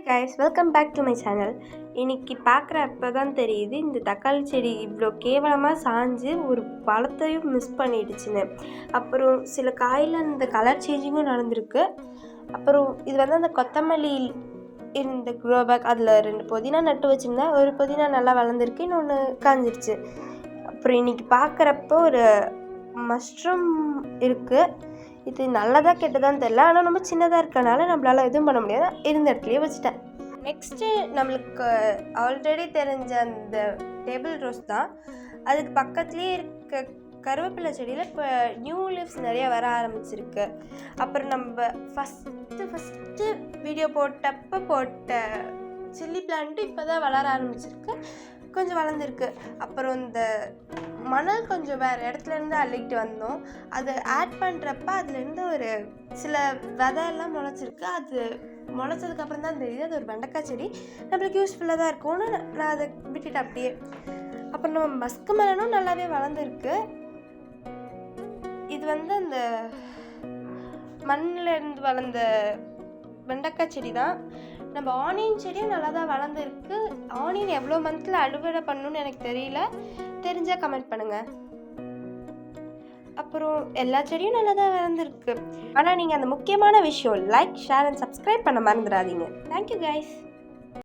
Guys, welcome back to my channel. இன்றைக்கி பார்க்குறப்ப தான் தெரியுது இந்த தக்காளி செடி இவ்வளோ கேவலமாக சாஞ்சு ஒரு பழத்தையும் மிஸ் பண்ணிடுச்சுன்னு. அப்புறம் சில காயில் இந்த கலர் சேஞ்சிங்கும் நடந்திருக்கு. அப்புறம் இது வந்து அந்த கொத்தமல்லி இந்த க்ரோ பேக் அதில் 2 புதினா நட்டு வச்சுருந்தேன். ஒரு புதினா நல்லா வளர்ந்துருக்கு, இன்னொன்று காஞ்சிருச்சு. அப்புறம் இன்றைக்கி பார்க்குறப்ப ஒரு மஷ்ரூம் இருக்குது. இது நல்லதாக கெட்டதான்னு தெரில, ஆனால் ரொம்ப சின்னதாக இருக்கனால நம்மளால் எதுவும் பண்ண முடியாது, இருந்த இடத்துலையே வச்சுட்டேன். நெக்ஸ்ட்டு நம்மளுக்கு ஆல்ரெடி தெரிஞ்ச அந்த டேபிள் ரோஸ் தான். அதுக்கு பக்கத்துலேயே இருக்க கருவேப்பிலை செடியில் இப்போ நியூ லீவ்ஸ் நிறைய வர ஆரம்பிச்சிருக்கு. அப்புறம் நம்ம ஃபஸ்ட்டு வீடியோ போட்ட சில்லி பிளான்ட்டு இப்போ தான் வளர ஆரம்பிச்சிருக்கு, கொஞ்சம் வளர்ந்துருக்கு. அப்புறம் இந்த மணல் கொஞ்சம் வேறு இடத்துலேருந்து அள்ளிக்கிட்டு வந்தோம். அதை ஆட் பண்ணுறப்ப அதுலேருந்து ஒரு சில விதையெல்லாம் முளைச்சிருக்கு. அது முளைச்சதுக்கப்புறம் தான் தெரியுது அது ஒரு வெண்டைக்காய் செடி, நம்மளுக்கு யூஸ்ஃபுல்லாக தான் இருக்கும்னு நான் அதை விட்டுட்டு அப்படியே. அப்புறம் நம்ம மஸ்கு மெலனும் நல்லாவே வளர்ந்துருக்கு. இது வந்து அந்த மண்ணிலேருந்து வளர்ந்த வெண்டைக்காய் செடி தான். நம்ம ஆனியன் செடியும் நல்லா தான் வளர்ந்துருக்கு. ஆனியன் எவ்வளோ மந்த்தில் அறுவடை பண்ணணும்னு எனக்கு தெரியல, தெரிஞ்சால் கமெண்ட் பண்ணுங்கள். அப்புறம் எல்லா செடியும் நல்லா தான் வளர்ந்துருக்கு. ஆனால் நீங்கள் அந்த முக்கியமான விஷயம் லைக், ஷேர் அண்ட் சப்ஸ்கிரைப் பண்ண மறந்துடாதீங்க. Thank you guys.